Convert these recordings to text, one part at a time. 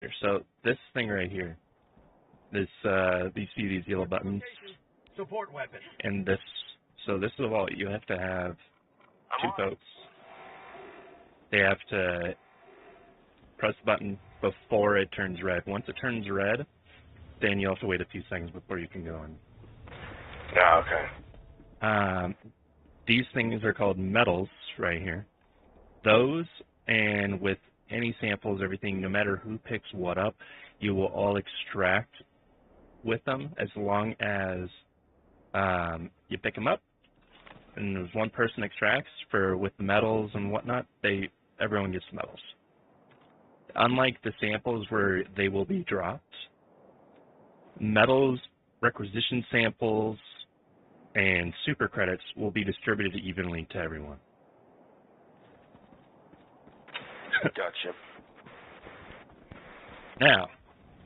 here. So this thing right here, this you see these yellow buttons, Support weapon. and this. So this is a vault. You have to have two folks. They have to press the button before it turns red. Once it turns red, then you'll have to wait a few seconds before you can go in. Ah, okay. These things are called metals right here. Those, and with any samples, everything, no matter who picks what up, you will all extract with them as long as you pick them up. And as one person extracts with the metals and whatnot, everyone gets the metals. Unlike the samples where they will be dropped, metals, requisition samples, and super credits will be distributed evenly to everyone. Gotcha. Now,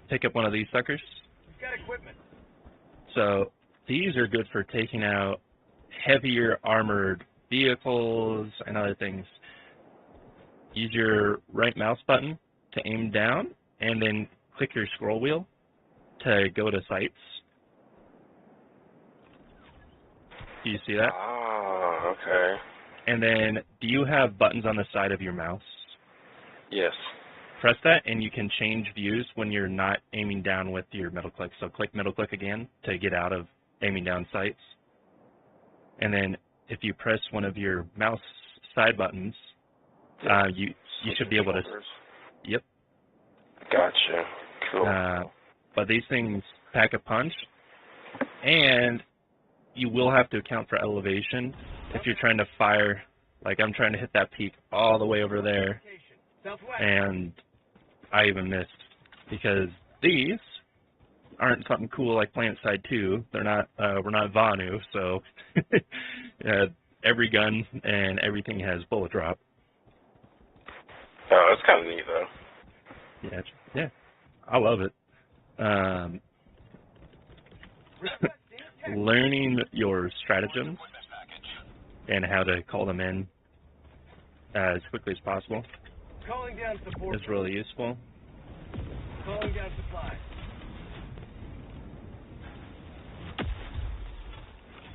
pick up one of these suckers. We've got equipment. So these are good for taking out heavier armored vehicles and other things. Use your right mouse button to aim down, and then click your scroll wheel to go to sights. Do you see that? Ah, okay. And then, do you have buttons on the side of your mouse? Yes. Press that, and you can change views when you're not aiming down with your middle click. So click middle click again to get out of aiming down sights. And then, if you press one of your mouse side buttons, you should be able to. Yep. Gotcha. Cool. But these things pack a punch, and you will have to account for elevation if you're trying to fire. Like I'm trying to hit that peak all the way over there, and I even missed because these aren't something cool like Plant Side 2. They're not. We're not Vanu, so every gun and everything has bullet drop. Oh, that's kind of neat, though. Yeah, I love it. Learning your stratagems and how to call them in as quickly as possible Calling down support. is really useful. Calling down supplies.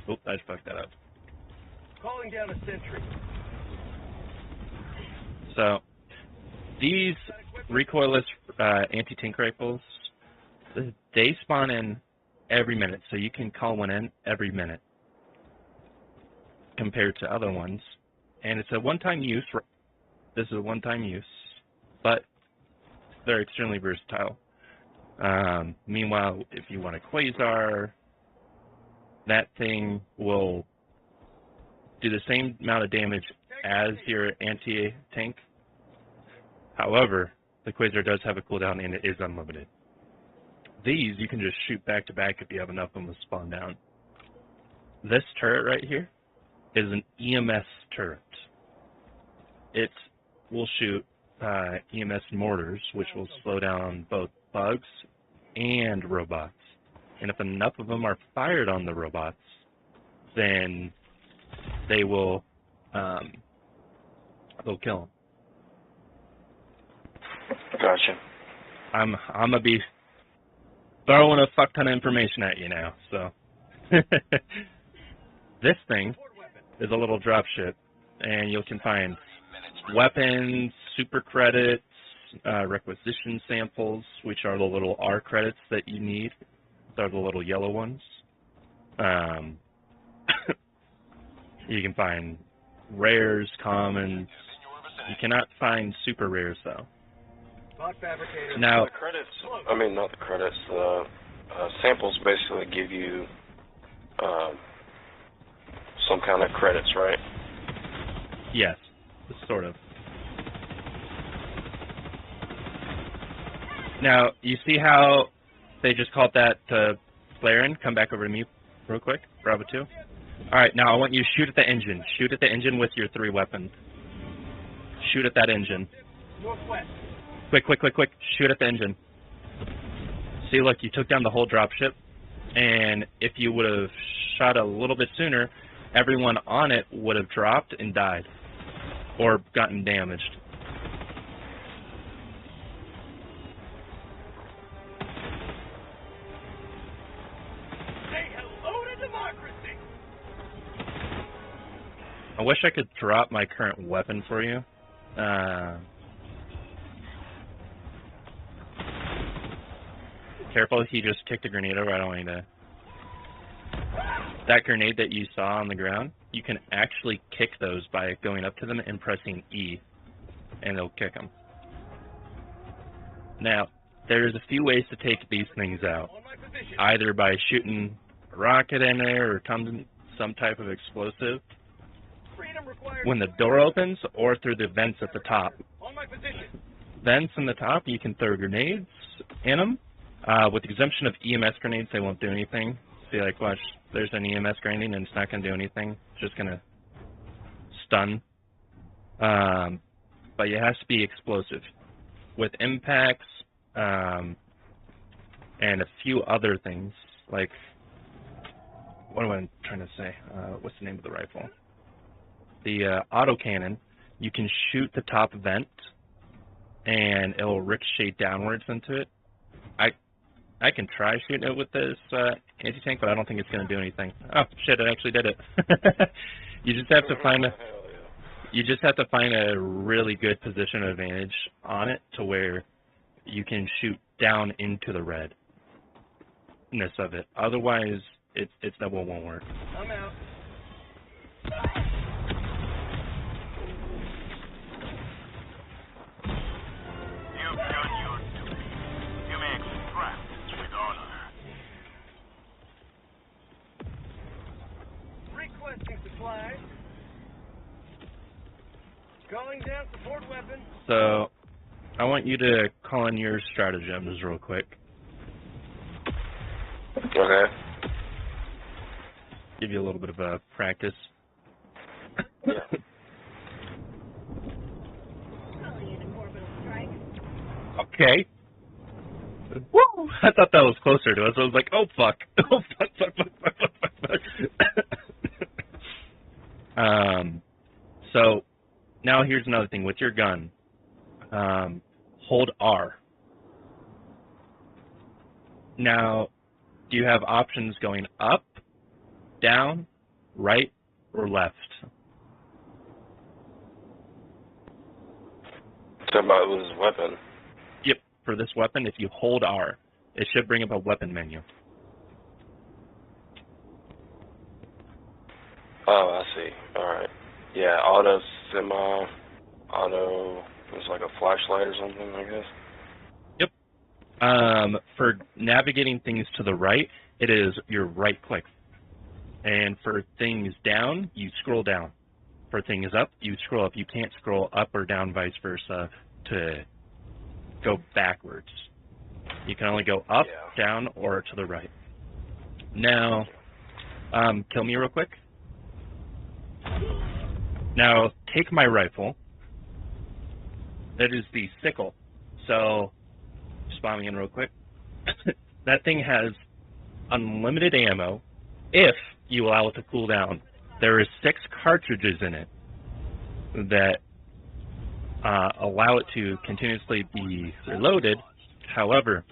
Oop, I just fucked that up. Calling down a sentry. So, these recoilless anti-tank rifles, they spawn in every minute, so you can call one in every minute compared to other ones. And it's a one-time use. This is a one-time use, but they're extremely versatile. Meanwhile, if you want a quasar, that thing will do the same amount of damage as your anti-tank. However, the quasar does have a cooldown and it is unlimited. These you can just shoot back to back if you have enough of them to spawn down. This turret right here is an EMS turret. It will shoot EMS mortars, which will slow down both bugs and robots. And if enough of them are fired on the robots, then they will they'll kill them. Gotcha. I'm gonna be throwing a fuck ton of information at you now. So this thing is a little dropship, and you can find weapons, super credits, requisition samples, which are the little R credits that you need. They're the little yellow ones. You can find rares, commons. You cannot find super rares though. Now, the credits, I mean, not the credits, the samples basically give you some kind of credits, right? yes, sort of. Now, you see how they just called that Flarin? Come back over to me real quick, Bravo 2. Alright, now I want you to shoot at the engine. Shoot at the engine with your 3 weapons. Shoot at that engine. Northwest. Quick, quick, quick, quick. Shoot at the engine. See, look, you took down the whole dropship, and if you would have shot a little bit sooner, everyone on it would have dropped and died, or gotten damaged. I wish I could drop my current weapon for you. Careful, he just kicked a grenade over. I don't want you to... That grenade that you saw on the ground, you can actually kick those by going up to them and pressing E, and they'll kick them. Now, there's a few ways to take these things out, either by shooting a rocket in there or some type of explosive when the door opens, or through the vents at the top. Vents in the top, you can throw grenades in them. With the exemption of EMS grenades, they won't do anything. See, like, watch, there's an EMS grenade and it's not going to do anything. It's just going to stun. But it has to be explosive. With impacts and a few other things, like, what am I trying to say? What's the name of the rifle? The autocannon, you can shoot the top vent and it'll ricochet downwards into it. I can try shooting it with this anti-tank, but I don't think it's going to do anything. Oh shit! It actually did it. You just have to find a really good position advantage on it to where you can shoot down into the redness of it. Otherwise, it won't work. I'm out. You've done your duty. You may extract with honor. Requesting supplies. Calling down support weapon. So, I want you to call in your stratagems real quick. Okay. Give you a little bit of a practice. Yeah. Okay. Woo! I thought that was closer to us. I was like, oh fuck. Oh fuck, fuck, fuck, fuck, fuck, fuck, fuck. So, now here's another thing. With your gun, hold R. Now, do you have options going up, down, right, or left? Talking about with his weapon. Yep, for this weapon, if you hold R, it should bring up a weapon menu. Oh, I see. Alright. Yeah, auto, semi, auto, it's like a flashlight or something, I guess. Yep. For navigating things to the right, it is your right click. And for things down, you scroll down. For things up, you scroll up. You can't scroll up or down, vice versa, to go backwards. You can only go up, down, or to the right. Now, kill me real quick. Now, take my rifle. That is the sickle. So, spawn me in real quick. That thing has unlimited ammo if you allow it to cool down. There is 6 cartridges in it that allow it to continuously be reloaded. However,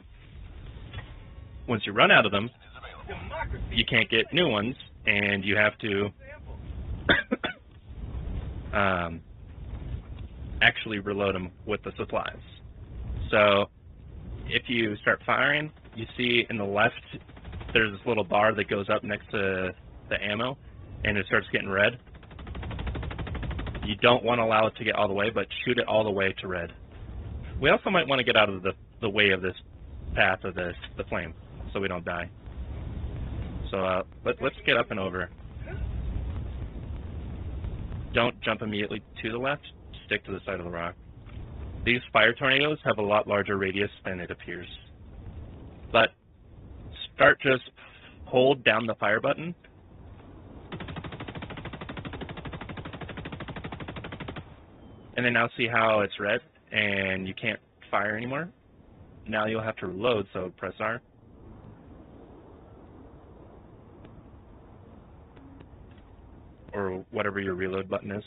once you run out of them, you can't get new ones, and you have to actually reload them with the supplies. So if you start firing, you see in the left there's this little bar that goes up next to the ammo, and it starts getting red. You don't want to allow it to get all the way, but shoot it all the way to red. We also might want to get out of the way of this path of the flame, so we don't die. So let's get up and over. Don't jump immediately to the left. Stick to the side of the rock. These fire tornadoes have a lot larger radius than it appears. But just hold down the fire button. And then now see how it's red and you can't fire anymore? Now you'll have to reload, so press R. Or whatever your reload button is.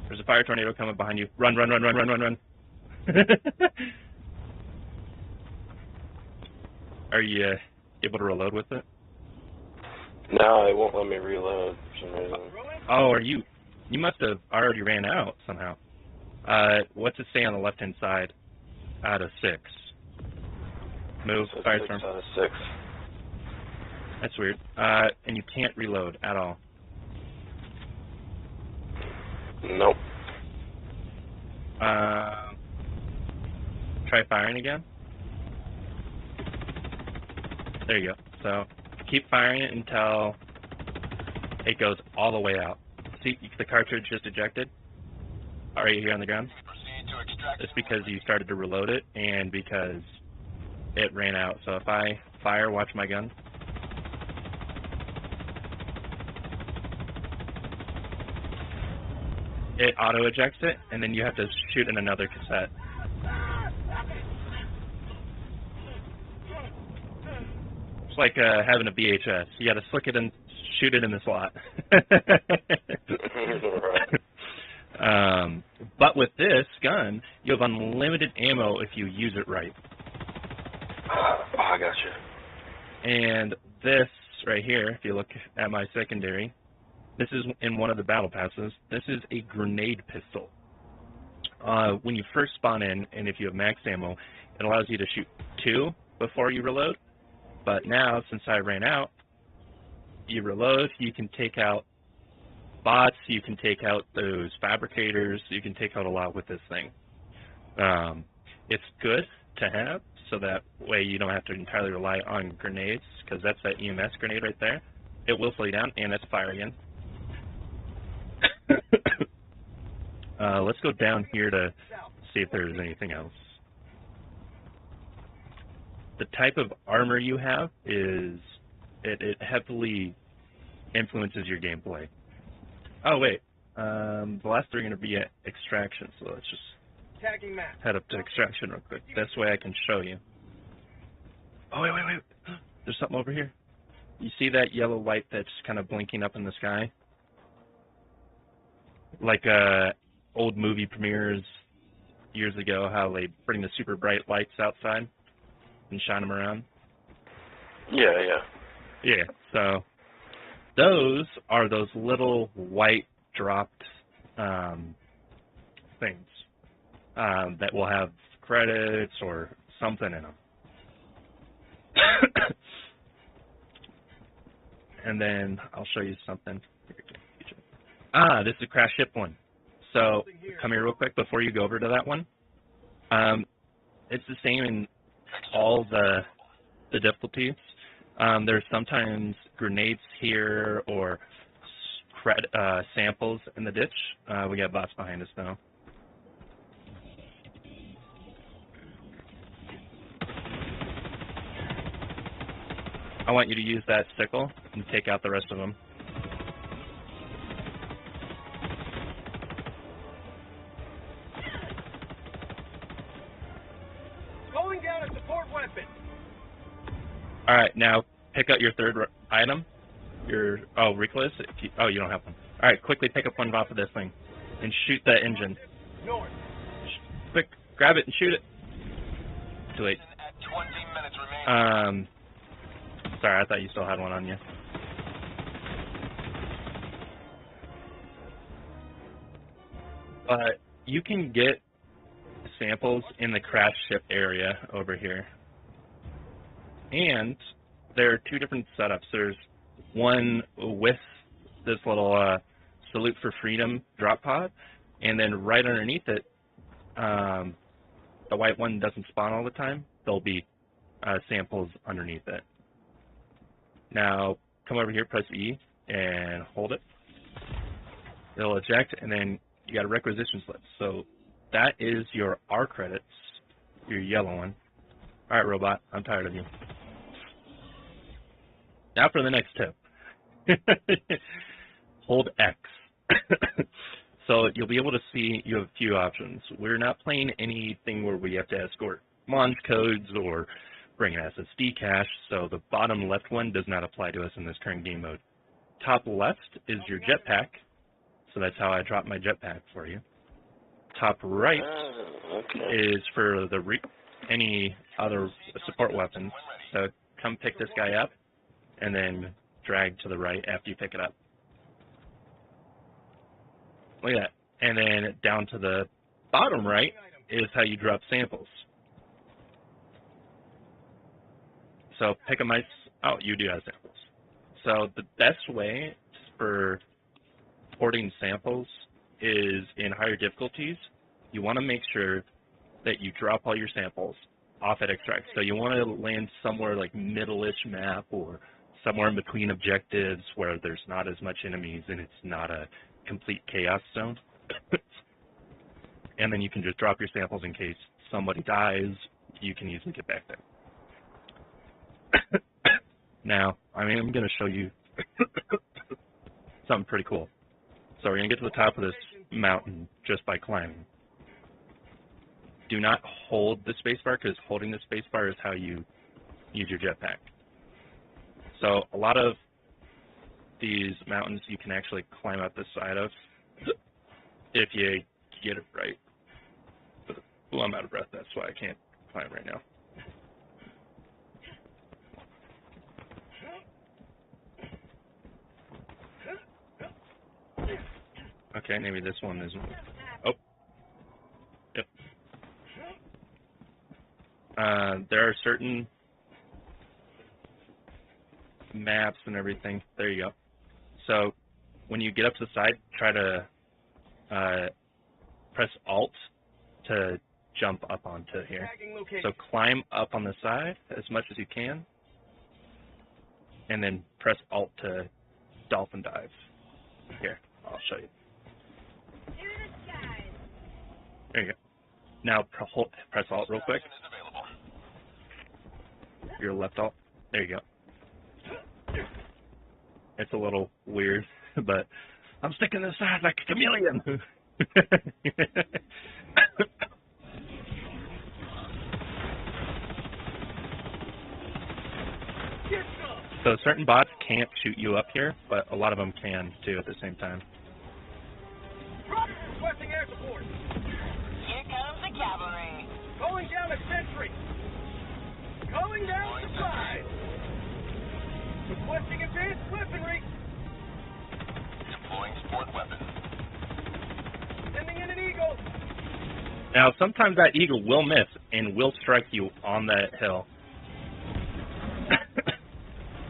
There's a fire tornado coming behind you. Run, run, run, run, run, run, run. Are you able to reload with it? No, it won't let me reload for some reason. Oh, you must have already ran out somehow. What's it say on the left-hand side? Out of 6. Move, So fire 6 storm. out of 6. That's weird. And you can't reload at all. Nope. Try firing again. There you go. So keep firing it until it goes all the way out. See, the cartridge just ejected. Right here on the ground. It's because you started to reload it and because it ran out. So if I fire, watch my gun. It auto ejects it, and then you have to shoot in another cassette. It's like having a VHS. You got to slick it and shoot it in the slot. But with this gun, you have unlimited ammo if you use it right. Oh, I got you. And this right here, if you look at my secondary, this is in one of the battle passes. This is a grenade pistol. When you first spawn in, and if you have max ammo, it allows you to shoot 2 before you reload. But now, since I ran out, you reload, you can take out bots, you can take out those fabricators, you can take out a lot with this thing. It's good to have, so that way you don't have to entirely rely on grenades, because that's that EMS grenade right there. It will slow you down, and that's fire again. Let's go down here to see if there's anything else. The type of armor you have is, it heavily influences your gameplay. Oh wait, the last 3 are going to be at extraction, so let's just head up to extraction real quick. This way I can show you. Oh wait, there's something over here. You see that yellow light that's kind of blinking up in the sky? Like old movie premieres years ago, how they bring the super bright lights outside and shine them around. Yeah, so those are those little white dropped things that will have credits or something in them. And then I'll show you something. This is a crash ship one. So come here real quick before you go over to that one. It's the same in all the difficulties. There's sometimes grenades here or samples in the ditch. We got bots behind us now. I want you to use that sickle and take out the rest of them. Going down a support weapon. All right, now pick up your third item. Reckless. You don't have one. All right, quickly pick up one off of this thing and shoot that engine. North. Quick, grab it and shoot it. Too late. 20 minutes remaining. Sorry, I thought you still had one on you. But you can get samples in the crash ship area over here. And there are 2 different setups. There's one with this little Salute for Freedom drop pod, and then right underneath it, the white one doesn't spawn all the time. There'll be samples underneath it. Now, come over here, press E, and hold it. It'll eject, and then you got a requisition slip. So that is your R credits, your yellow one. All right, robot, I'm tired of you. Now for the next tip. Hold X. So you'll be able to see you have a few options. We're not playing anything where we have to escort launch codes or bring an SSD cache, so the bottom left one does not apply to us in this current game mode. Top left is your jetpack, so that's how I dropped my jetpack for you. Top right is for any other support weapons. So come pick this guy up, and then drag to the right after you pick it up. Look at that. And then down to the bottom right is how you drop samples. So pick a mice. Oh, you do have samples. So the best way for porting samples is in higher difficulties. You want to make sure that you drop all your samples off at extract. So you want to land somewhere like middle-ish map or somewhere in between objectives where there's not as much enemies and it's not a complete chaos zone. And then you can just drop your samples in case somebody dies. You can easily get back there. Now, I'm going to show you something pretty cool. So we're going to get to the top of this mountain just by climbing. Do not hold the spacebar, because holding the spacebar is how you use your jetpack. So a lot of these mountains you can actually climb out the side of if you get it right. Well, I'm out of breath, that's why I can't climb right now. Okay, maybe this one isn't. Oh. Yep. There are certain maps and everything. There you go. So when you get up to the side, try to press Alt to jump up onto here. So climb up on the side as much as you can, and then press Alt to dolphin dive. Here, I'll show you. There you go. Now press Alt real quick. Your left Alt. There you go. It's a little weird, but I'm sticking this side like a chameleon. So certain bots can't shoot you up here, but a lot of them can too at the same time. Requesting air support. Here comes the cavalry. Calling down a sentry. Calling down supplies. Requesting advanced weaponry. Deploying support weapon. Sending in an eagle. Now, sometimes that eagle will miss and will strike you on that hill.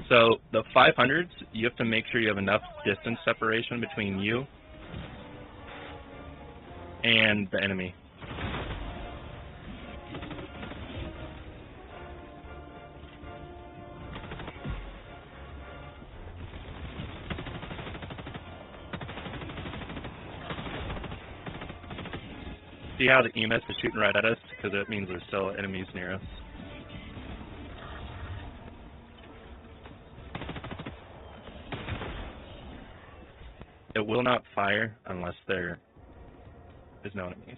So the 500s, you have to make sure you have enough distance separation between you and the enemy. See how the EMS is shooting right at us? Because that means there's still enemies near us. It will not fire unless there is no enemies.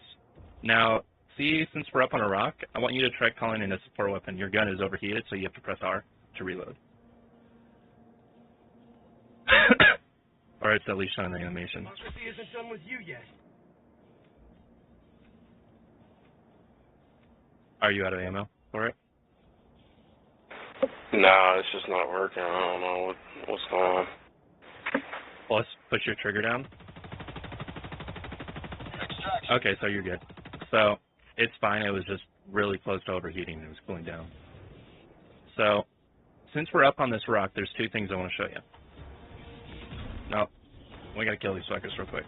Now, see, since we're up on a rock, I want you to try calling in a support weapon. Your gun is overheated, so you have to press R to reload. Or it's at least showing the animation. Democracy isn't done with you yet. Are you out of ammo for it? No, it's just not working. I don't know what's going on. Plus, push your trigger down. Okay, so you're good. So, it's fine. It was just really close to overheating. It was cooling down. So, since we're up on this rock, there's two things I want to show you. No, we gotta kill these suckers real quick.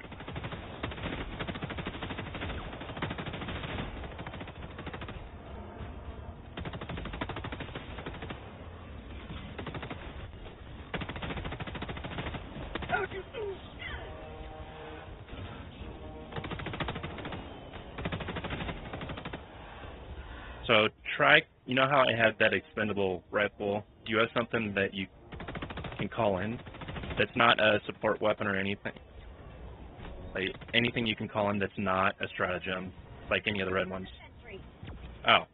So try, you know how I had that expendable rifle? Do you have something that you can call in that's not a support weapon or anything? Like anything you can call in that's not a stratagem, like any of the red ones? Oh,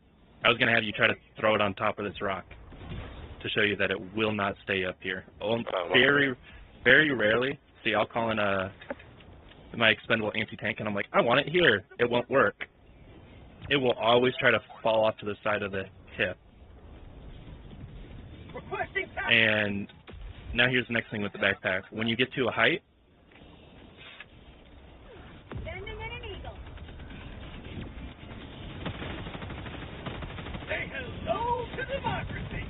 I was going to have you try to throw it on top of this rock to show you that it will not stay up here. Very, very rarely. See, I'll call in my expendable anti-tank, and I'm like, I want it here. It won't work. It will always try to fall off to the side of the hip. And now here's the next thing with the backpack. When you get to a height, Sending in an eagle. Say hello to democracy.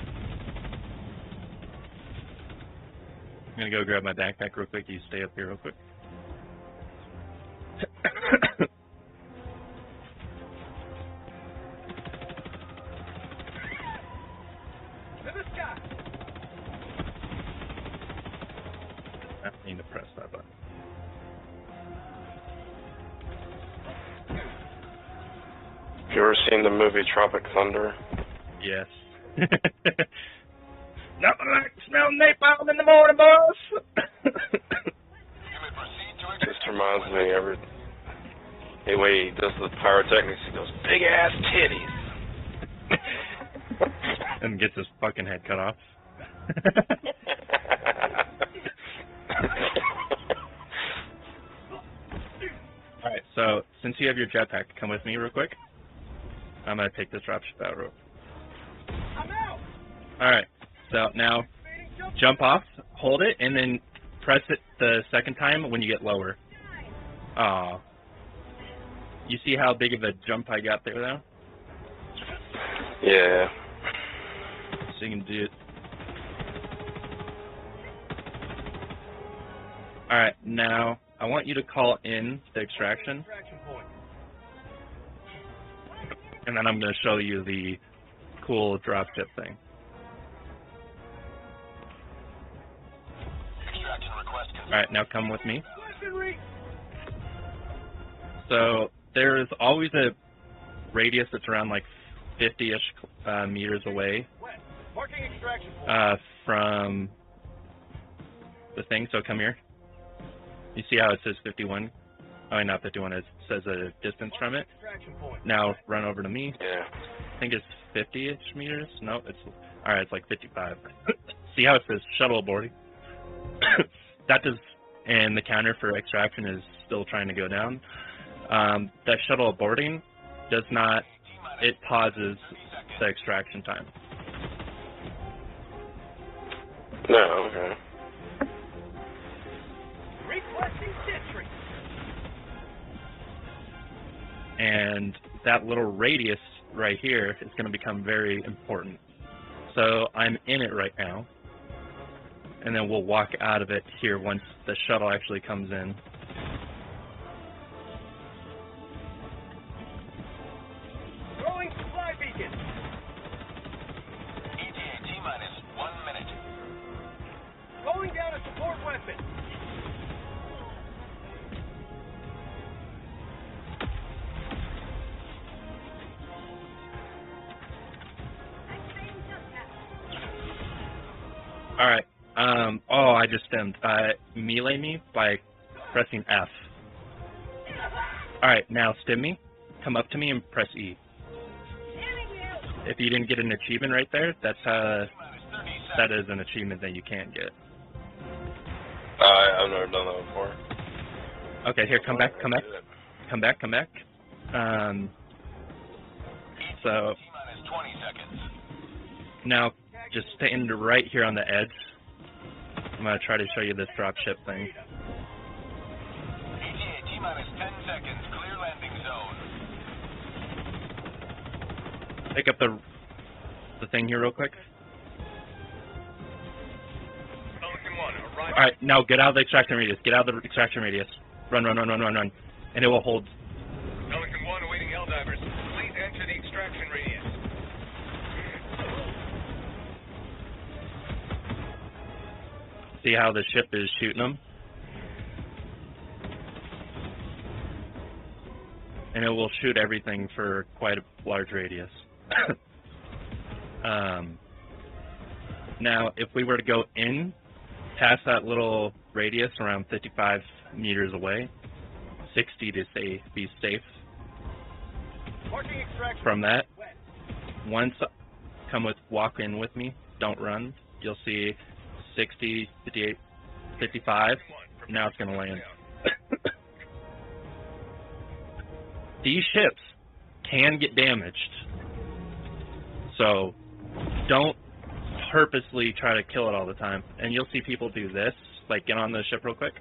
I'm gonna go grab my backpack real quick. You stay up here real quick. To the sky. I need to press that button. Have you ever seen the movie Tropic Thunder? Yes. Nothing like smell napalm in the morning, boss. You may proceed to Just reminds me every way he does the pyrotechnics, he goes, big ass titties. And gets his fucking head cut off. Alright, so since you have your jetpack, come with me real quick. I'm gonna take this dropship out real. I'm out. Alright, so now jump off, hold it, and then press it the second time when you get lower. Aw. You see how big of a jump I got there now? Yeah. So you can do it. Alright, now I want you to call in the extraction, Extraction point. and then I'm going to show you the cool dropship thing. extraction request. Alright, now come with me. Weaponry. So there is always a radius that's around like 50-ish meters away West. Marking extraction point. from the thing, so come here. You see how it says 51? Oh, not 51, it says a distance from it. Extraction point. Now run over to me. Yeah. I think it's 50-ish meters. No, it's alright. It's like 55. See how it says shuttle boarding? That does, and the counter for extraction is still trying to go down. That shuttle boarding does not. It pauses the extraction time. No, okay. Requesting sentry. And that little radius right here is going to become very important. So I'm in it right now, and then we'll walk out of it here once the shuttle actually comes in. Throwing supply beacon. ETA T-minus 1 minute. Calling down a support weapon. Alright, oh, I just stemmed. Melee me by pressing F. Alright, now stem me. Come up to me and press E. If you didn't get an achievement right there, that is an achievement that you can't get. I've never done that before. Okay, here, come back. So, T-minus 20 seconds. now, just stand right here on the edge. I'm going to try to show you this dropship thing. ETA T-minus 10 seconds. Clear landing zone. Pick up the thing here real quick. Pelican 1, arriving. Alright, now get out of the extraction radius. Get out of the extraction radius. Run. And it will hold. Pelican 1 awaiting helldivers. Please enter the extraction radius. See how the ship is shooting them? And it will shoot everything for quite a large radius. Now, if we were to go in past that little radius around 55 meters away, 60 to be safe Marking extraction from that, west. once walk in with me, don't run, you'll see 60, 58, 55, now it's going to land. These ships can get damaged, so don't purposely try to kill it all the time. And you'll see people do this, like get on the ship real quick,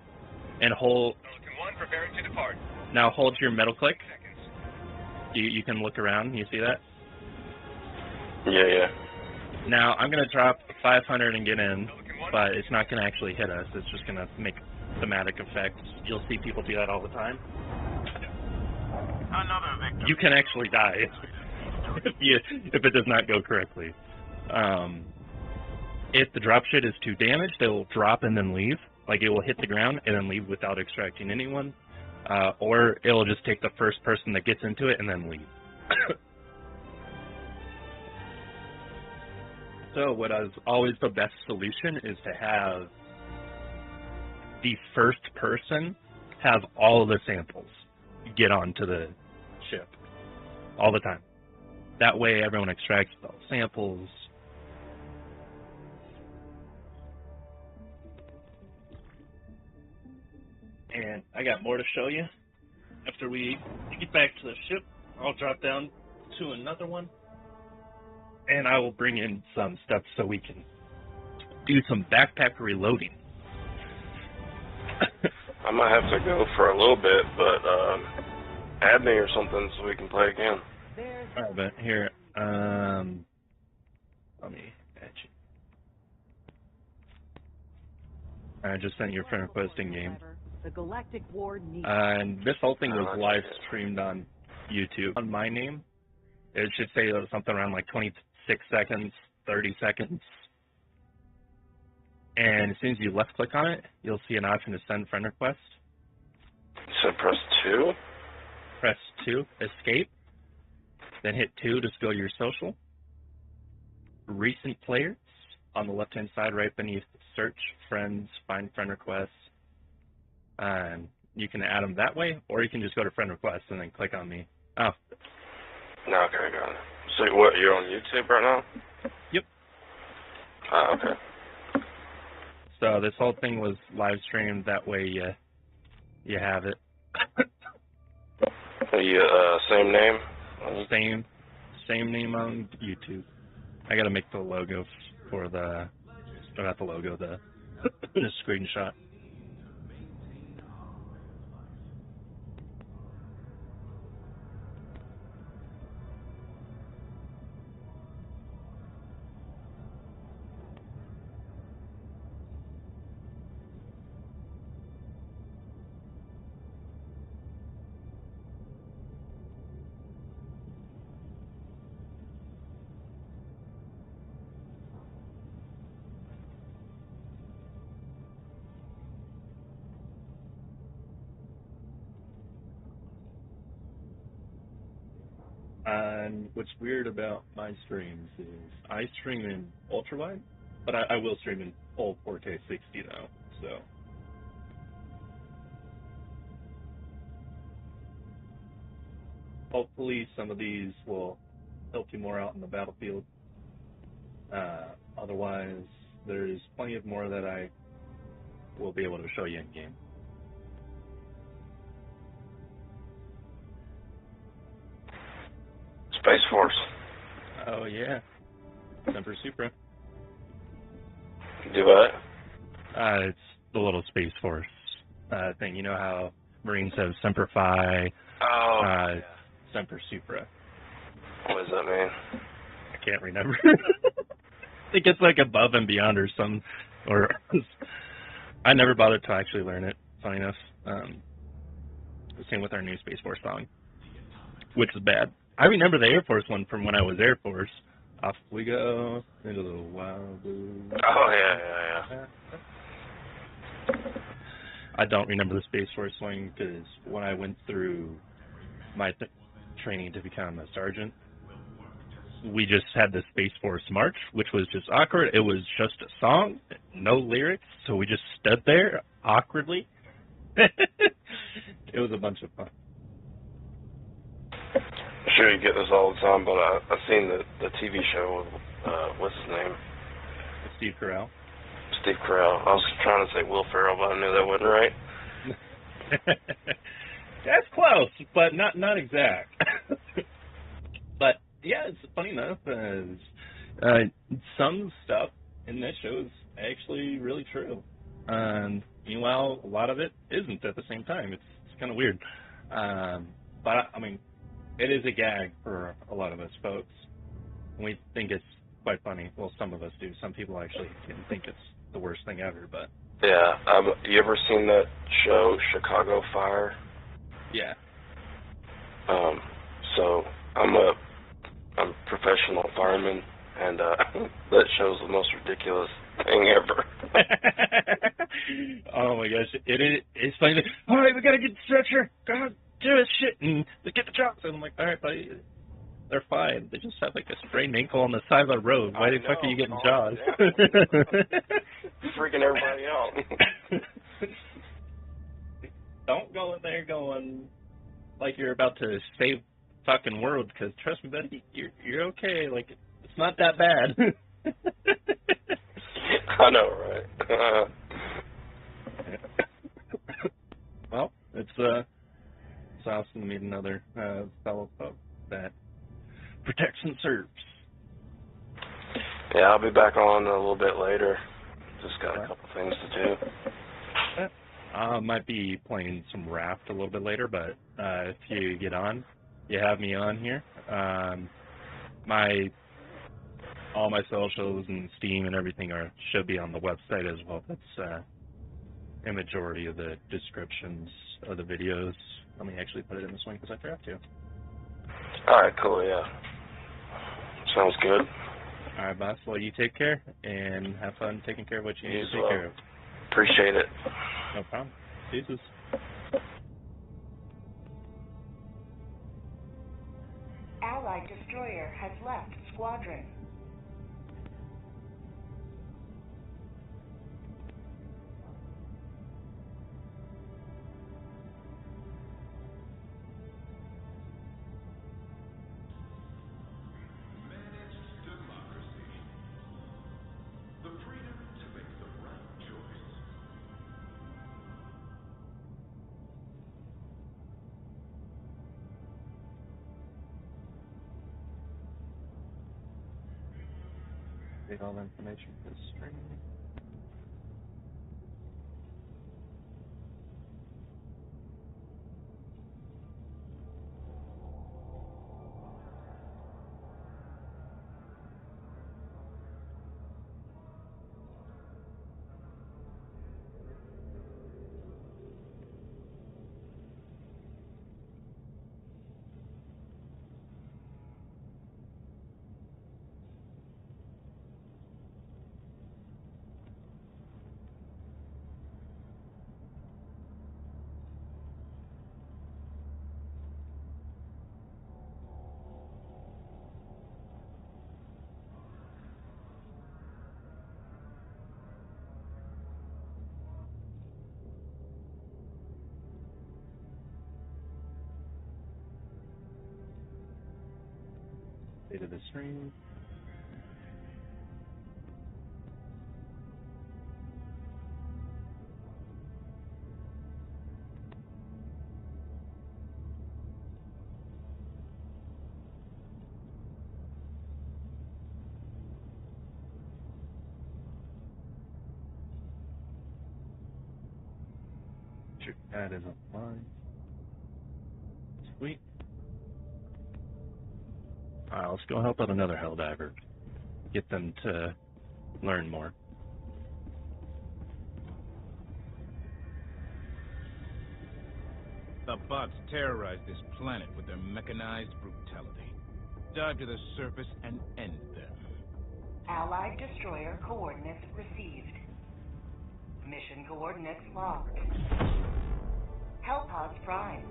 and hold. Pelican 1 preparing to depart. Now hold your middle click. Seconds. You can look around. You see that? Yeah. Now I'm gonna drop 500 and get in, but it's not gonna actually hit us. It's just gonna make thematic effects. You'll see people do that all the time. Another victim. You can actually die if it does not go correctly. If the drop shit is too damaged, it will drop and then leave. Like it will hit the ground and then leave without extracting anyone. Or it will just take the first person that gets into it and then leave. So what is always the best solution is to have the first person have all of the samples get onto the ship all the time. That way everyone extracts those samples. And I got more to show you. After we get back to the ship, I'll drop down to another one. And I will bring in some stuff so we can do some backpack reloading. I might have to go for a little bit, but add me or something so we can play again. Alright, but here, let me add you. I just sent you a friend request in game. The Galactic War needs And this whole thing was Oh, live okay. streamed on YouTube. On my name, it should say something around like 26 seconds, 30 seconds. And as soon as you left click on it, you'll see an option to send friend request. So press 2? Press 2, escape. Then hit 2 to go to your social. Recent players on the left-hand side right beneath search, friends, find friend requests. And you can add them that way, or you can just go to friend requests and then click on me. Oh. No, okay, got it. So what, you're on YouTube right now? Yep. Okay. So this whole thing was live streamed. That way you have it. Same name? Same name on YouTube. I gotta make the logo for the, not the logo, the screenshot. And what's weird about my streams is I stream in ultra wide, but I will stream in full 4K 60 now. So hopefully some of these will help you more out in the battlefield. Otherwise, there's plenty of more that I will be able to show you in game. Space Force. Oh yeah, Semper Supra. Do what? It's the little Space Force thing. You know how Marines have Semper Fi, Oh, Semper Supra. what does that mean? I can't remember. I think it's like above and beyond or some, or I never bothered to actually learn it. Funny enough. The same with our new Space Force song, which is bad. I remember the Air Force one from when I was Air Force. Off we go into the wild blue. Oh, yeah. I don't remember the Space Force one because when I went through my training to become a sergeant, we just had the Space Force March, which was just awkward. It was just a song, no lyrics, so we just stood there awkwardly. It was a bunch of fun. I'm sure you get this all the time, but I've seen the TV show with, what's his name? Steve Carell. Steve Carell. I was trying to say Will Ferrell, but I knew that wasn't right. That's close, but not exact. But yeah, it's funny enough. Some stuff and that show's actually really true. Meanwhile, a lot of it isn't at the same time. It's kind of weird. But, I mean, it is a gag for a lot of us folks. And we think it's quite funny. Well, some of us do. Some people actually think it's the worst thing ever, but... Yeah. You ever seen that show, Chicago Fire? Yeah. So, I'm a professional fireman, and that show's the most ridiculous thing ever. Oh my gosh, it's funny. All right, we gotta get the stretcher. God, do this shit and get the jobs. And I'm like, all right, buddy, they're fine. They just have like a sprained ankle on the side of the road. Why the fuck are you getting jobs? Freaking everybody out. Don't go in there going like you're about to save the fucking world, because trust me, buddy, you're okay. Like, it's not that bad. I know, right? Well, it's awesome to meet another fellow folk that protects and serves. Yeah, I'll be back on a little bit later. Just got a couple things to do. I might be playing some Raft a little bit later, but if you get on, you have me on here. All my socials and Steam and everything should be on the website as well. That's a majority of the descriptions of the videos. Let me actually put it in this one because I forgot to. All right, cool, yeah. Sounds good. All right, boss. Well, you take care and have fun taking care of what you need to take care of. Appreciate it. No problem. Jesus. Allied destroyer has left squadron. Take all the information for the stream. Date of the stream. Your cat isn't fine. Sweet. Alright, let's go help out another helldiver. Get them to learn more. The bots terrorize this planet with their mechanized brutality. Dive to the surface and end them. Allied destroyer coordinates received. Mission coordinates locked. Hellpods primed.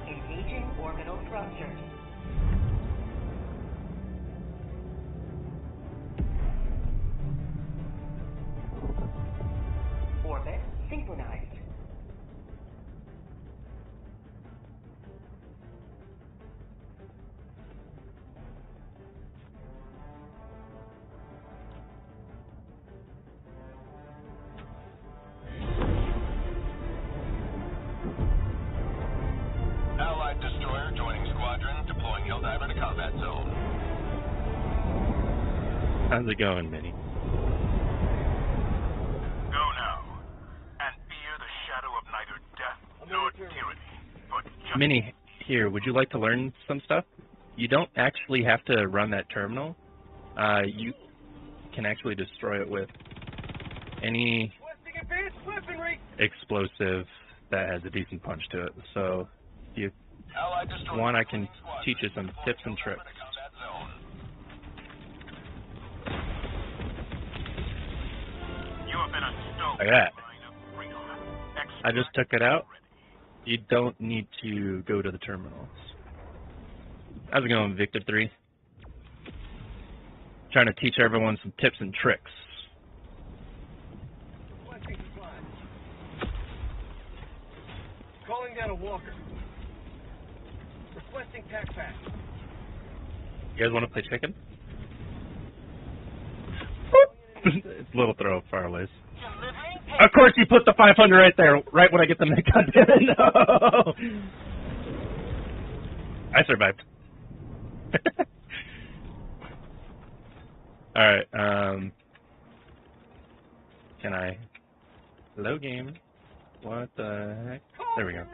Engaging orbital thrusters. Orbit synchronized. Allied destroyer joining squadron, deploying Helldiver to combat zone. How's it going, Minnie? Go now, and fear the shadow of neither death nor tyranny, but justice. Minnie, here, would you like to learn some stuff? You don't actually have to run that terminal. You can actually destroy it with any explosive that has a decent punch to it. So, if you want, I can teach you some tips and tricks. You have been a stone. Like that. I just took it out. You don't need to go to the terminals. How's it going, Victor 3? Trying to teach everyone some tips and tricks. Calling down a walker. Requesting tac pack. You guys want to play chicken? It's a little throw far ways. Of course you put the 500 right there, right when I get the neck. God damn it, no! I survived. Alright, can I... Hello, game. What the heck? There we go.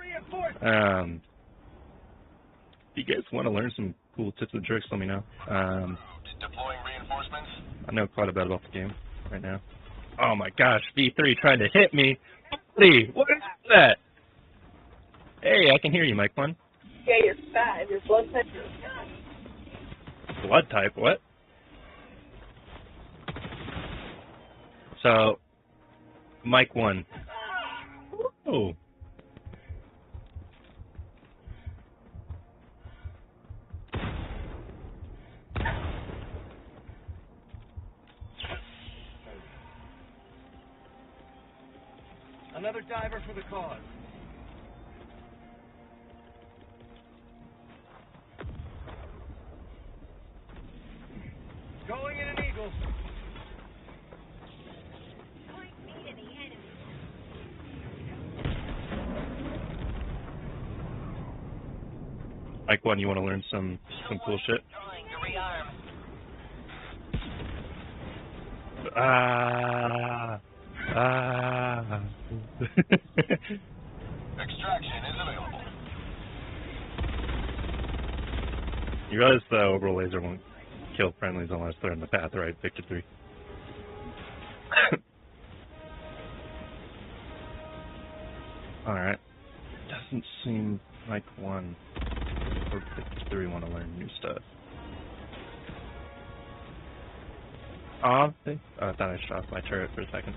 If you guys want to learn some cool tips and tricks, let me know. Deploying reinforcements. I know quite a bit about the game right now. Oh my gosh, V3 trying to hit me. Buddy, what is that? Hey, I can hear you, Mike One. Yeah, you're fat. Your blood type is Blood type, what? So, Mike 1. Oh. Another diver for the cause. Going in an eagle. Mike 1, you want to learn some cool shit? Extraction is available. You realize the orbital laser won't kill friendlies unless they're in the path, right, Victor 3? Alright. Doesn't seem like 1 or Victor 3 want to learn new stuff. I thought I shot off my turret for a second.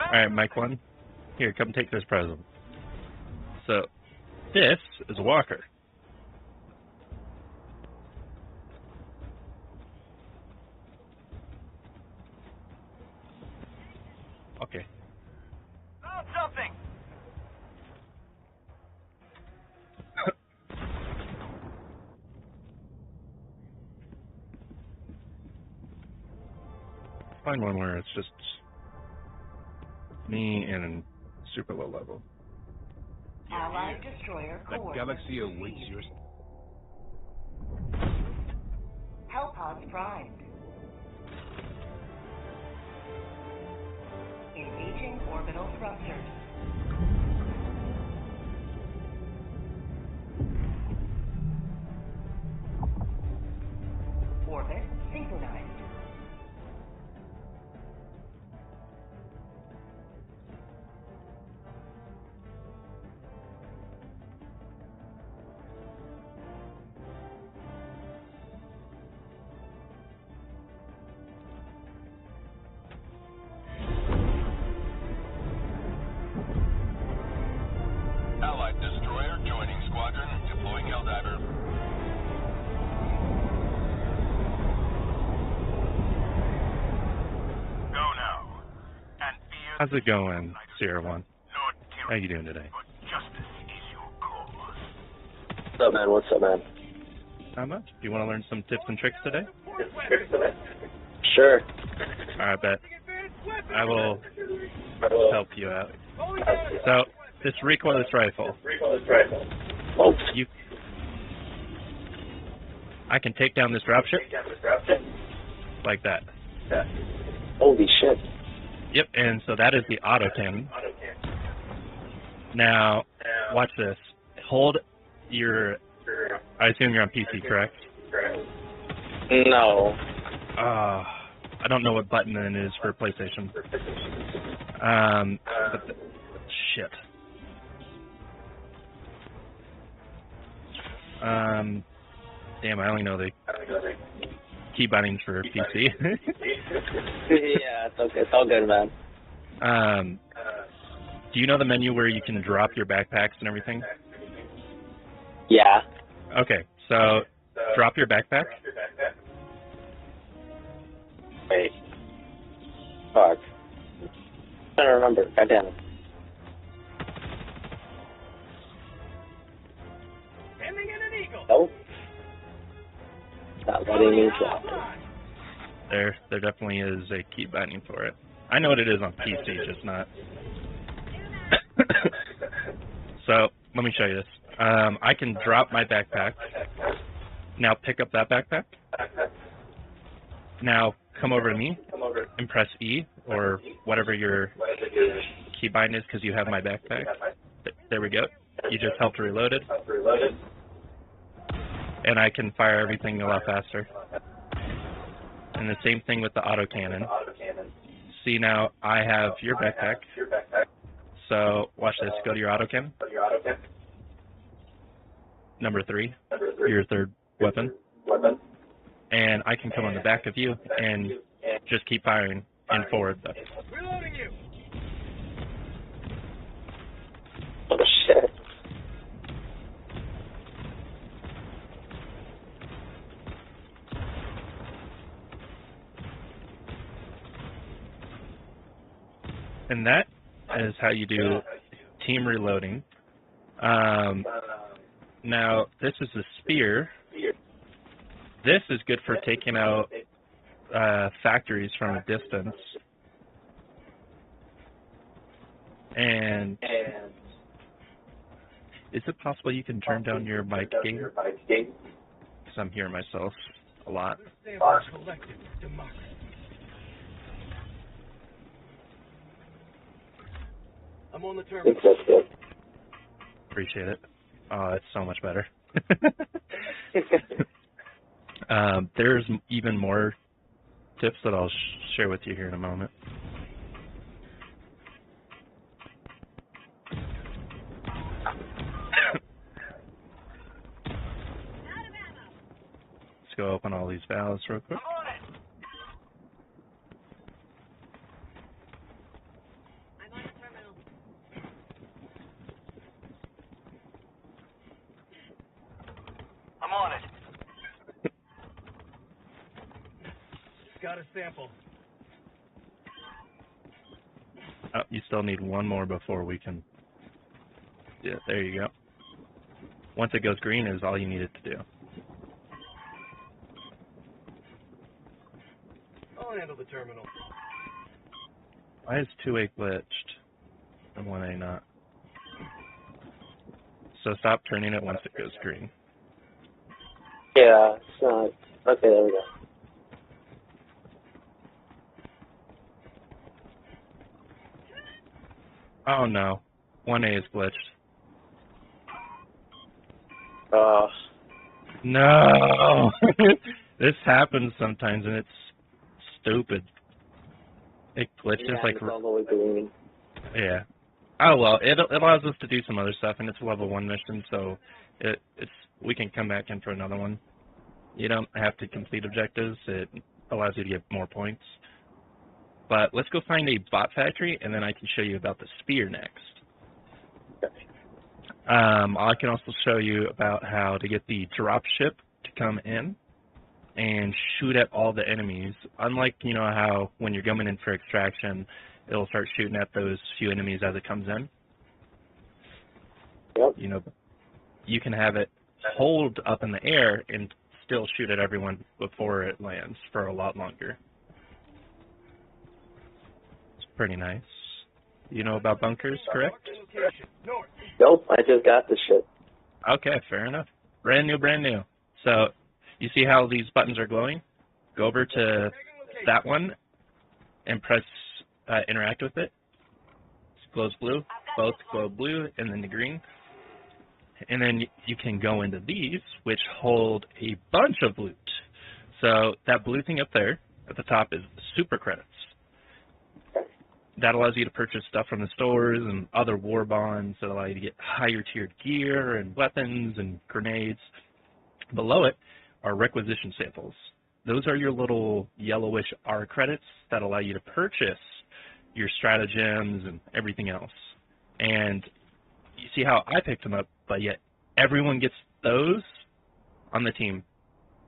Alright, Mike 1. Here, come take this present. So, this is a walker. Okay. Oh, something! Find one where it's just me and super low level. Allied destroyer The coordinates galaxy awaits received. your... Hellpods primed. Engaging orbital thrusters. Orbit synchronized. Allied destroyer joining squadron, deploying helldiver. Go now, and fear. How's it going, Sierra 1? Nor How you doing today? but justice is your cause. What's up, man? What's up, man? Not much. Do you want to learn some tips and tricks today? Sure. Alright, bet. I will help you out. So, this recoilless rifle. I can take down this dropship like that. Holy shit. Yep, and so that is the auto cannon. Now, watch this. Hold your... I assume you're on PC, correct? No. I don't know what button it is for PlayStation. Shit. Damn, I only know the key bindings for PC. Yeah, it's okay. It's all good, man. Do you know the menu where you can drop your backpacks and everything? Yeah. Okay, so drop your backpack. Wait. Fuck. I don't remember. God damn it. Ending in an eagle. Nope. Not letting me drop it. There definitely is a key binding for it. I know what it is on PC, just not. So, let me show you this. I can drop my backpack. Now pick up that backpack. Now come over to me and press E, or whatever your keybind is, because you have my backpack. There we go. You just helped reload it. And I can fire everything a lot faster. And the same thing with the autocannon. See, now I have your backpack. So watch this. Go to your autocannon. Number 3, your third weapon. And I can come on the back of you and just keep firing and forward though. Reloading you. Oh, shit. And that is how you do team reloading. Now, this is a spear. This is good for taking out factories from a distance. And is it possible you can turn down your mic gain? Because I'm hearing myself a lot. I'm on the terminal. Appreciate it. Oh, it's so much better. There's even more tips that I'll share with you here in a moment. Let's go open all these valves real quick. I'm on it. Got a sample. Oh, you still need one more before we can... Yeah, there you go. Once it goes green is all you need it to do. I'll handle the terminal. Why is 2A glitched and 1A not? So stop turning it once it goes green. Yeah, it's not. Okay, there we go. Oh no, 1A is glitched. No! This happens sometimes and it's stupid. It glitches Yeah, like... it's all the way green. Yeah. Oh well, it allows us to do some other stuff, and it's a level 1 mission, so we can come back in for another one. You don't have to complete objectives. It allows you to get more points. But let's go find a bot factory, and then I can show you about the spear next. I can also show you about how to get the drop ship to come in and shoot at all the enemies. Unlike, you know, how when you're coming in for extraction, it'll start shooting at those few enemies as it comes in. Yep. You know, you can have it hold up in the air and still shoot at everyone before it lands for a lot longer. Pretty nice. You know about bunkers, correct? Location. North. Nope, I just got the shit. Okay, fair enough. Brand new, brand new. So, you see how these buttons are glowing? Go over to that one and press interact with it. It glows blue. Both glow blue and then the green. And then you can go into these, which hold a bunch of loot. So that blue thing up there at the top is super credits. That allows you to purchase stuff from the stores and other war bonds that allow you to get higher tiered gear and weapons and grenades. Below it are requisition samples. Those are your little yellowish R credits that allow you to purchase your stratagems and everything else. And you see how I picked them up, but yet everyone gets those on the team.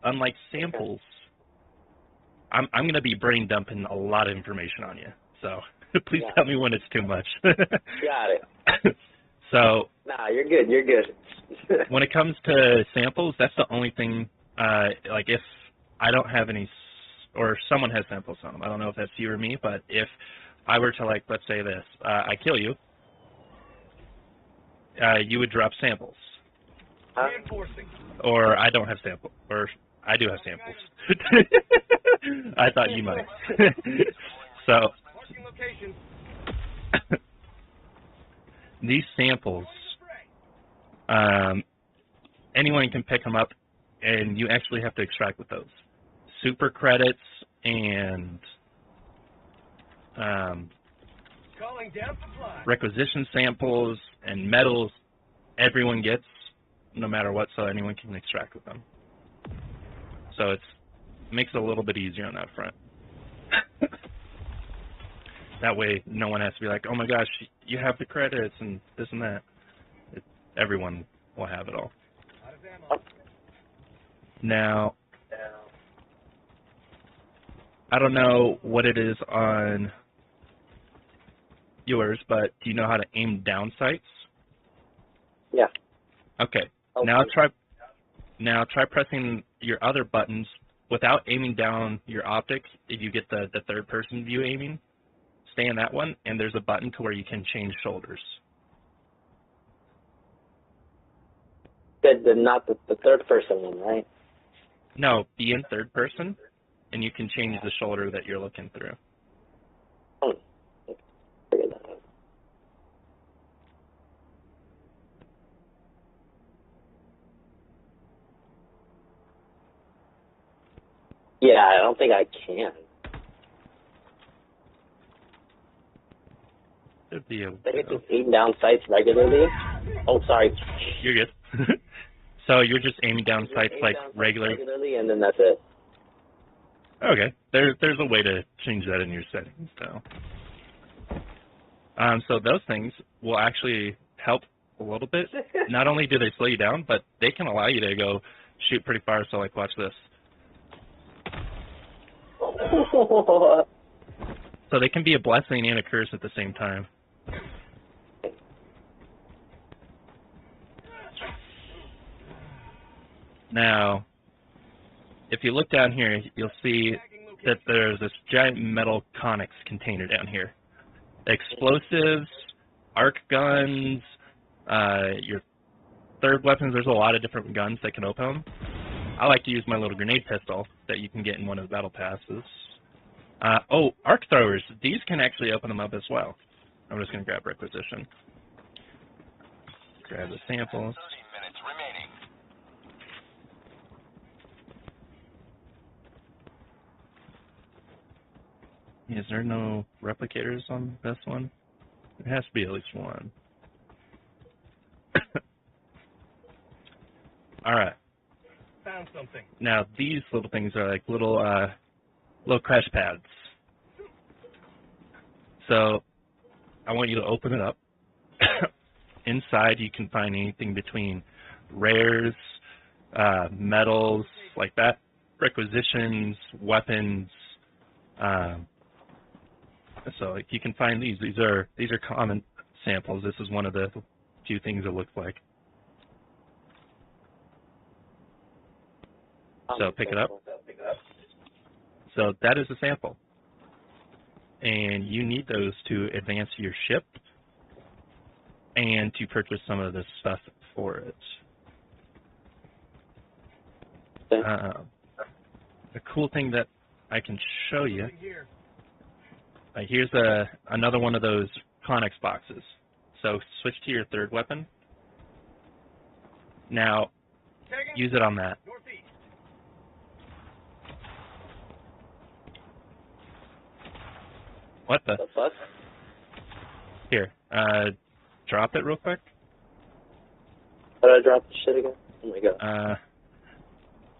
Unlike samples, I'm going to be brain dumping a lot of information on you. So please tell me when it's too much. Got it. So. Nah, you're good. You're good. When it comes to samples, that's the only thing. Like if I don't have any, or someone has samples on them. I don't know if that's you or me, but if I were to, like, let's say this, I kill you, you would drop samples. Reinforcing. Or I don't have samples, or I do have samples. I thought you might. So Marking location. these samples, anyone can pick them up, and you actually have to extract with those. Super credits and Calling down supply. requisition samples and metals, everyone gets, no matter what, so anyone can extract with them. So it makes it a little bit easier on that front. That way, no one has to be like, oh my gosh, you have the credits and this and that. Everyone will have it all. Now, I don't know what it is on yours, but do you know how to aim down sights? Yeah. Okay. Now try pressing your other buttons without aiming down your optics. If you get the third person view aiming, stay in that one, and there's a button to where you can change shoulders. Not the third person one, right? No, be in third person, and you can change the shoulder that you're looking through. Oh, figure that out. Yeah, I don't think I can. Should be able I think to. just aim down sights regularly. Oh, sorry. You're good. So you're just aiming down sights like regularly, and then that's it. Okay, there's a way to change that in your settings, though. So those things will actually help a little bit. Not only do they slow you down, but they can allow you to go shoot pretty far. So, like, watch this. So they can be a blessing and a curse at the same time. Now, if you look down here, you'll see that there's this giant metal conics container down here. Explosives, arc guns, your third weapons, there's a lot of different guns that can open them. I like to use my little grenade pistol that you can get in one of the battle passes. Oh, arc throwers, these can actually open them up as well. I'm just going to grab requisition. Grab the samples. 30 minutes remaining. Is there no replicators on this one? There has to be at least one. Alright. Found something. Now these little things are like little crash pads. So I want you to open it up. Inside you can find anything between rares, metals like that, requisitions, weapons. So like, you can find these. These are common samples. This is one of the few things it looks like. So pick it up. So that is a sample. and you need those to advance your ship and to purchase some of the stuff for it. The cool thing that I can show you, here's another one of those Connex boxes. So switch to your third weapon. Now, use it on that. What the fuck? Here, drop it real quick. How did I drop the shit again? Oh my god.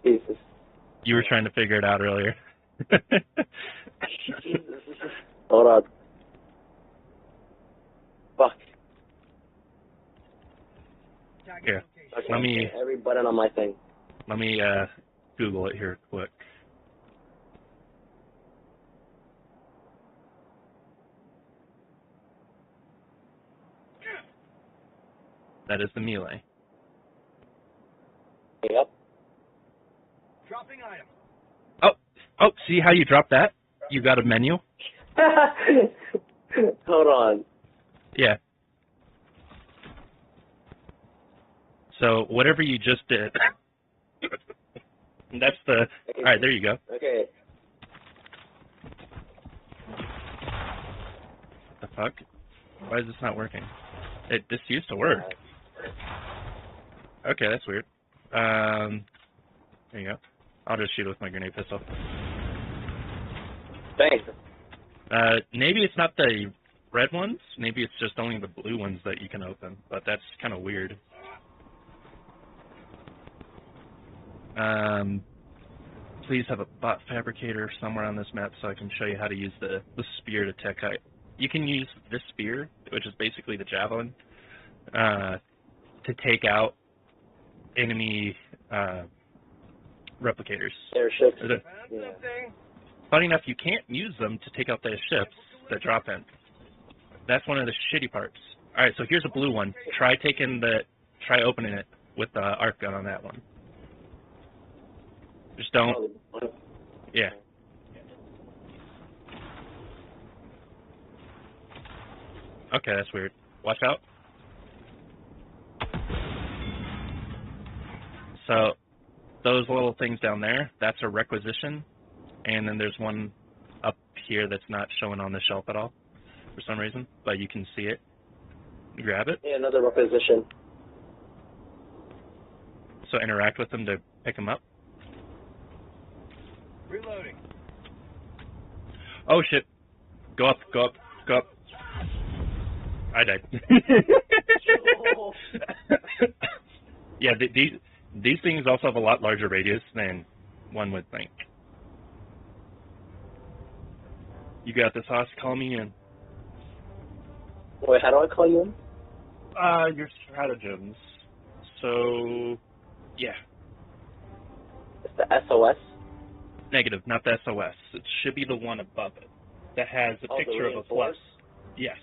Jesus. You were trying to figure it out earlier. Hold on. Fuck. Here, Okay, let me every button on my thing. let me Google it here quick. That is the melee. Yep. Dropping item. Oh, see how you drop that? You got a menu? Hold on. Yeah. So whatever you just did, that's the. All right, there you go. Okay. The fuck? Why is this not working? This used to work. Okay, that's weird. There you go. I'll just shoot it with my grenade pistol. Thanks. Maybe it's not the red ones. Maybe it's just only the blue ones that you can open. But that's kind of weird. Please have a bot fabricator somewhere on this map so I can show you how to use the spear to tech height. You can use this spear, which is basically the javelin, to take out enemy replicators. Airships. Yeah. Funny enough, you can't use them to take out the ships that drop in. That's one of the shitty parts. All right, so here's a blue one. Try opening it with the arc gun on that one. Just don't. Yeah. Okay, that's weird. Watch out. So, those little things down there, that's a requisition. And then there's one up here that's not showing on the shelf at all for some reason, but you can see it. You grab it. Yeah, another requisition. So interact with them to pick them up. Reloading. Oh shit. Go up, go up, go up. I died. Yeah, these things also have a lot larger radius than one would think. You got this, Hoss. Call me in. Wait, how do I call you in? Your stratagems. So, yeah. It's the SOS? Negative, not the SOS. It should be the one above it that has a picture of a plus. Yes.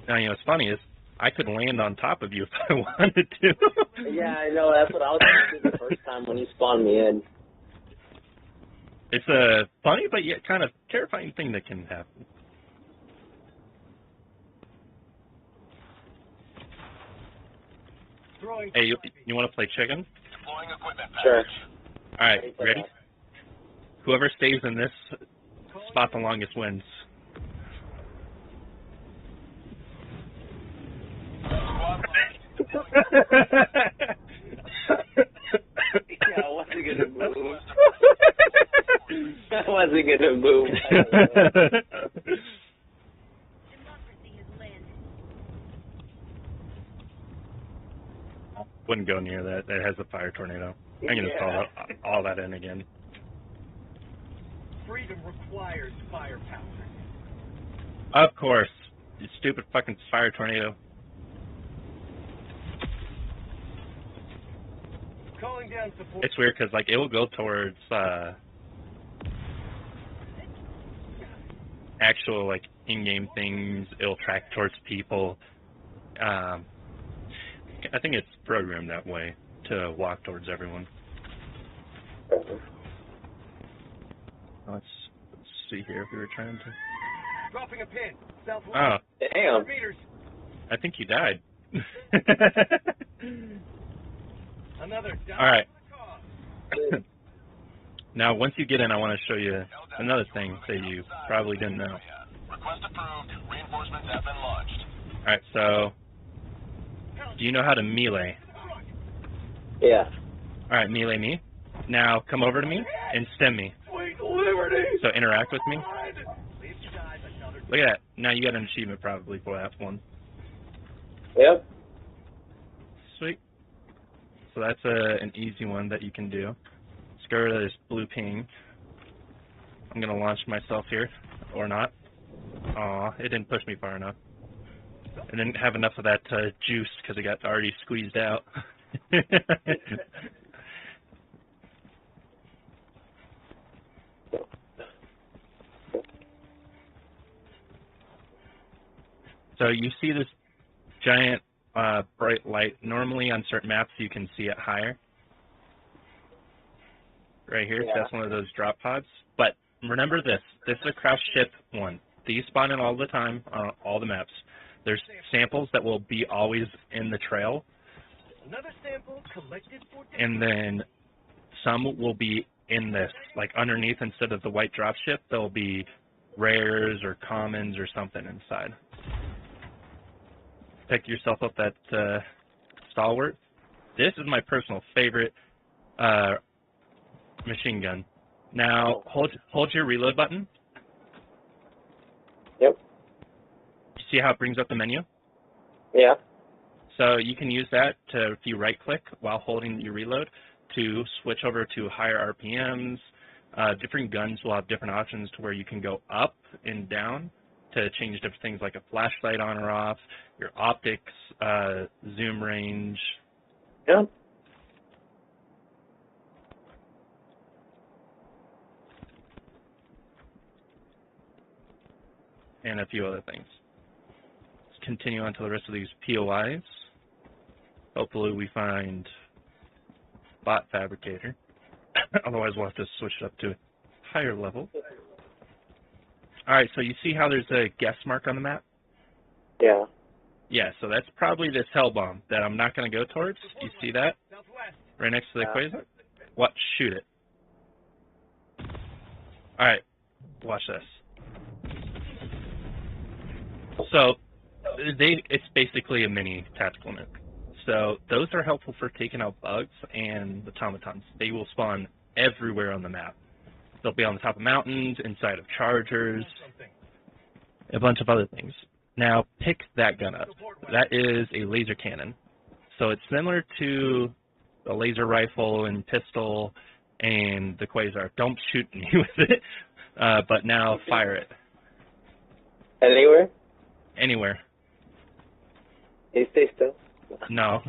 Now, you know what's funny is I could land on top of you if I wanted to. Yeah, I know. That's what I was thinking the first time when you spawned me in. It's a funny but yet kind of terrifying thing that can happen. Hey, you want to play chicken? Deploying equipment Sure. All right, ready? Whoever stays in this spot the longest wins. Yeah, I wasn't gonna move. I wasn't gonna move. Wouldn't go near that. That has a fire tornado. I'm gonna call all that in again. Freedom requires firepower. Of course, you stupid fucking fire tornado. Calling down support. It's weird because like it will go towards actual like in-game things. It'll track towards people. I think it's programmed that way to walk towards everyone. Let's see here if we were trying to... Dropping a pin. Southwest. Oh, Damn. Meters. I think you died. Another down. All right. Now, once you get in, I want to show you another thing that you probably didn't know. Request approved. Reinforcements have been launched. All right, so do you know how to melee? Yeah. All right, melee me. Now come over to me and stem me. Sweet liberty. So interact with me. Leave you guys another. Look at that. Now you got an achievement probably for that one. Yep. Sweet. So that's an easy one that you can do. Let's go to this blue ping. I'm going to launch myself here, or not. Aw, it didn't push me far enough. I didn't have enough of that juice because it got already squeezed out. So you see this giant bright light. Normally on certain maps you can see it higher. Right here, Yeah. that's one of those drop pods. But remember this is a crouch ship one. These spawn in all the time on all the maps. There's samples that will be always in the trail, Another sample collected for. and then some will be in this, like underneath instead of the white drop ship, there'll be rares or commons or something inside. Pick yourself up that stalwart. This is my personal favorite machine gun. Now hold your reload button. Yep. See how it brings up the menu? Yeah. So you can use that to, if you right click while holding your reload, to switch over to higher RPMs. Different guns will have different options to where you can go up and down to change different things like a flashlight on or off, your optics, zoom range. Yep. And a few other things. Let's continue on to the rest of these POIs. Hopefully we find bot fabricator. Otherwise we'll have to switch it up to a higher level. Alright, so you see how there's a guess mark on the map? Yeah. Yeah, so that's probably this hell bomb that I'm not going to go towards. You see that? Southwest. Right next to the quasar? What? Shoot it. Alright, watch this. So, it's basically a mini tactical nuke. So, those are helpful for taking out bugs and automatons. They will spawn everywhere on the map. They'll be on the top of mountains, inside of chargers, a bunch of other things. Now, pick that gun up. That is a laser cannon. So, it's similar to a laser rifle and pistol and the quasar. Don't shoot me with it, but now fire it. Anywhere? Anywhere. You stay still. No.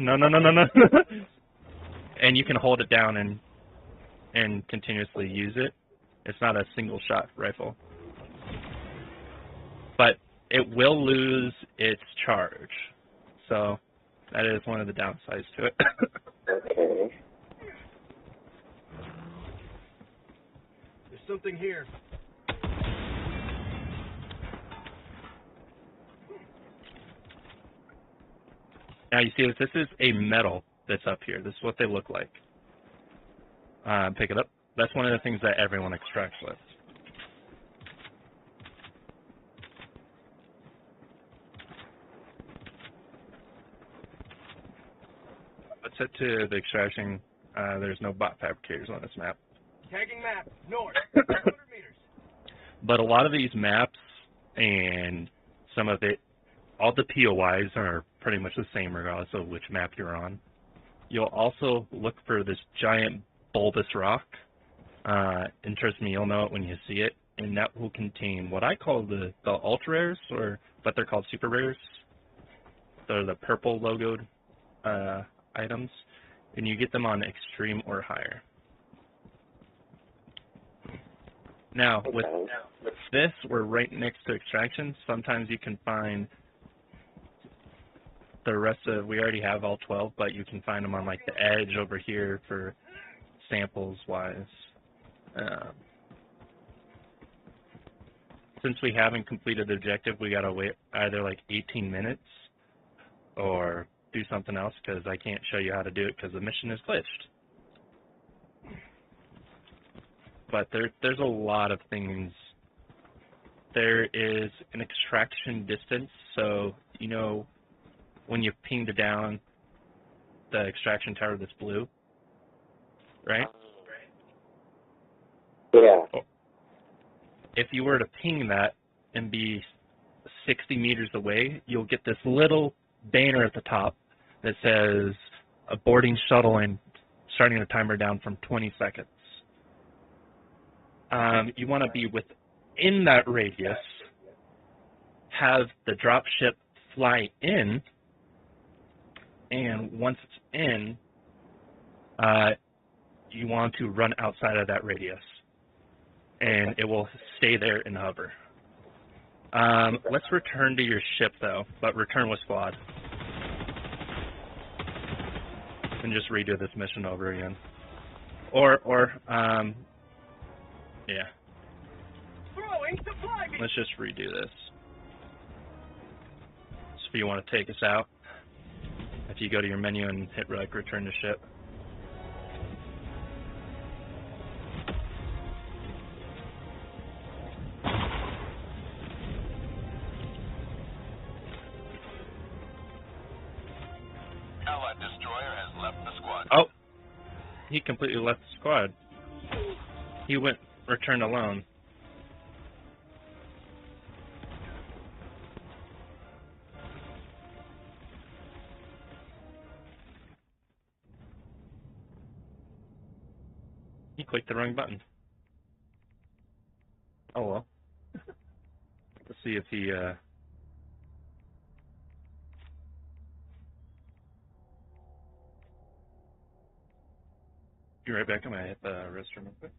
And you can hold it down and continuously use it. It's not a single shot rifle. But it will lose its charge. So that is one of the downsides to it. Okay. There's something here. Now you see that this is a metal that's up here. This is what they look like. Pick it up. That's one of the things that everyone extracts with. Let's head to the extraction. There's no bot fabricators on this map. Tagging map. North. 100 meters. But a lot of these maps and some of it, all the POIs are pretty much the same regardless of which map you're on. You'll also look for this giant bulbous rock. Interests me, you'll know it when you see it, and that will contain what I call the ultra rares, but they're called super rares. They're the purple logoed items, and you get them on extreme or higher. Now, with this, we're right next to extraction. Sometimes you can find the rest of, we already have all 12, but you can find them on like the edge over here for samples wise. Since we haven't completed the objective, we gotta wait either like 18 minutes or do something else because I can't show you how to do it because the mission is glitched. But there's a lot of things. There is an extraction distance, so you know when you pinged down the extraction tower that's blue, right? Yeah. If you were to ping that and be 60 meters away, you'll get this little banner at the top that says aborting shuttle and starting the timer down from 20 seconds. You want to be within that radius, have the drop ship fly in, and once it's in, you want to run outside of that radius, and it will stay there and hover. Let's return to your ship, though, but return with squad. And just redo this mission over again. Yeah. Throwing supply beam. Let's just redo this. So if you want to take us out, if you go to your menu and hit like return to ship. Allied destroyer has left the squad. Oh, he completely left the squad. He went returned alone. He clicked the wrong button. Oh well. Let's see if he be right back. I'm gonna hit the restroom real quick.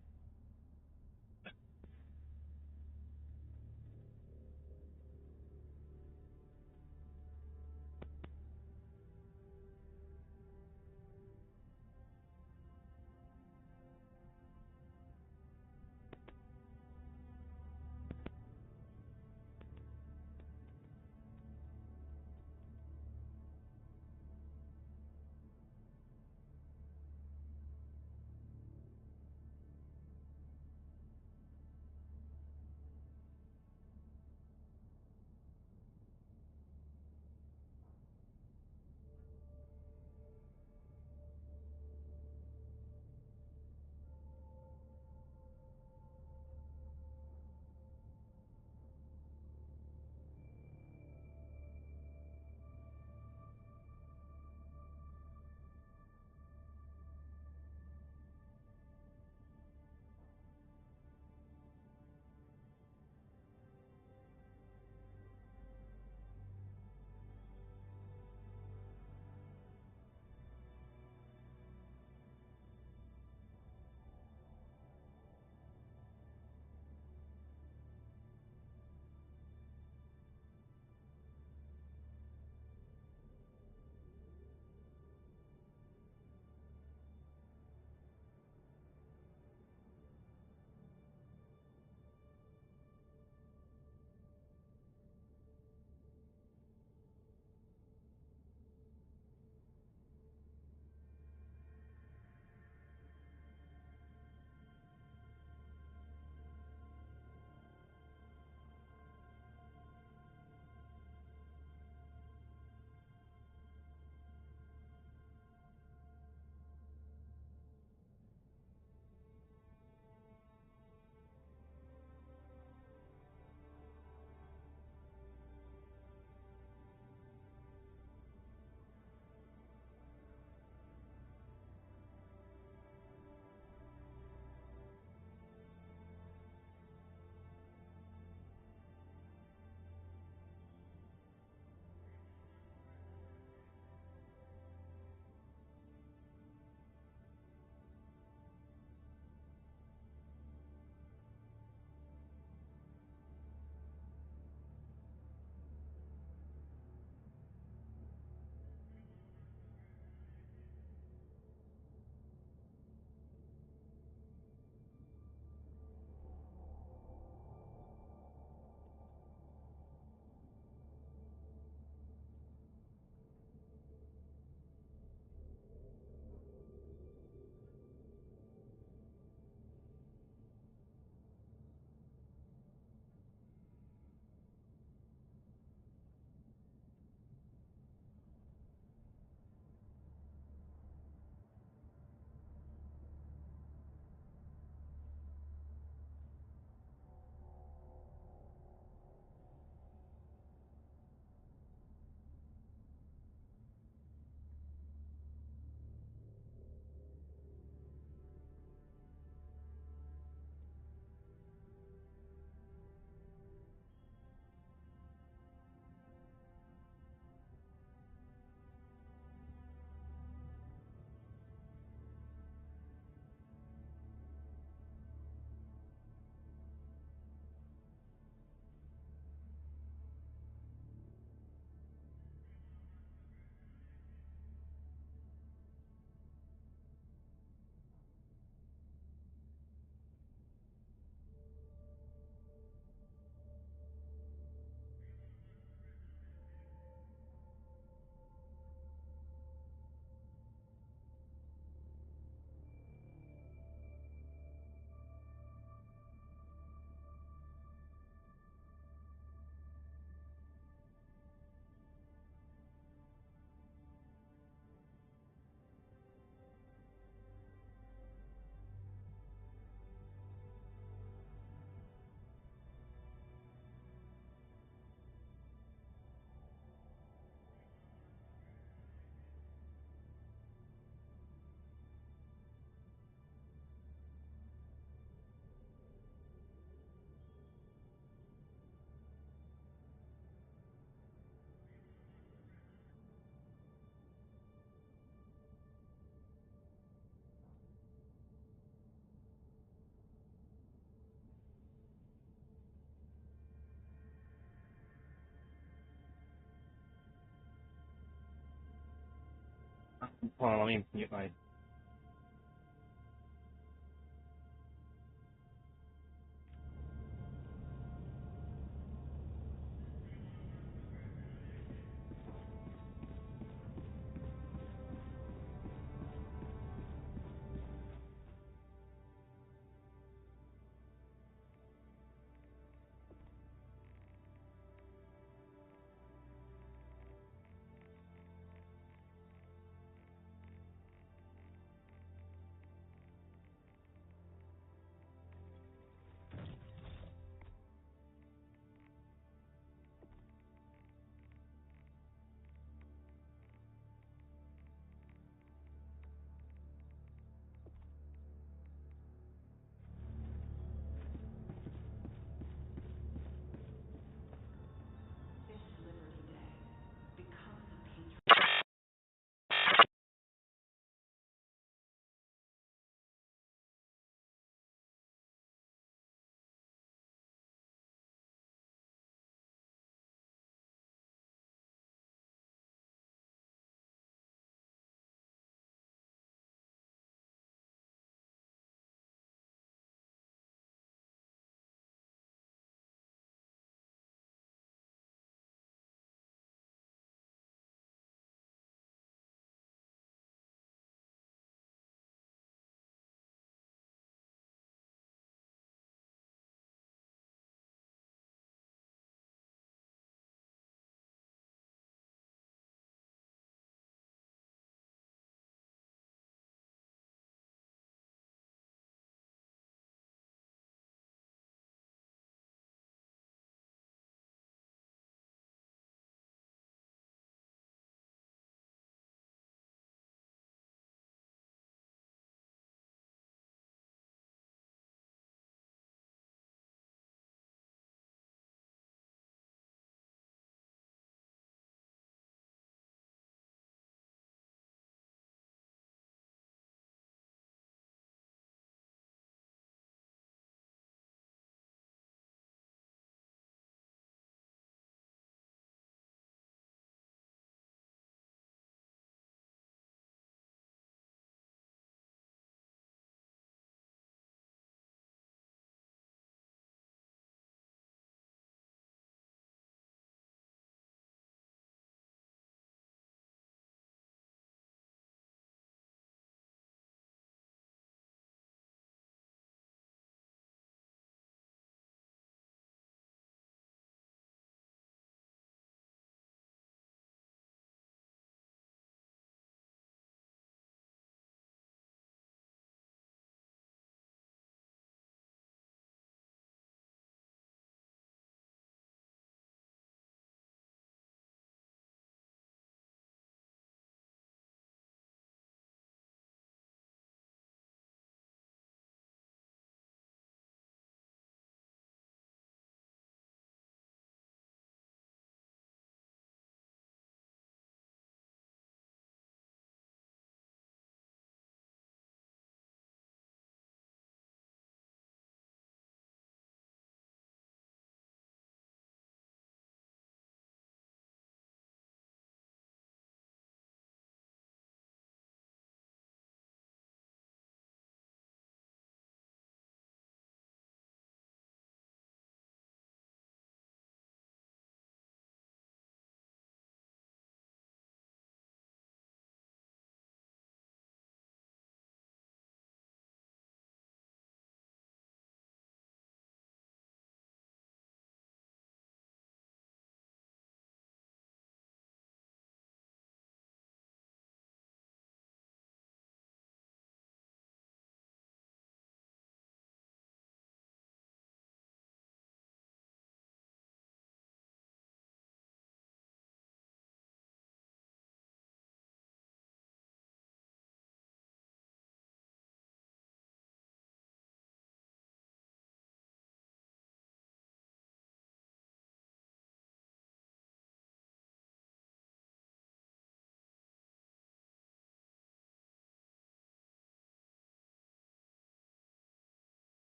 Hold on, let me mute my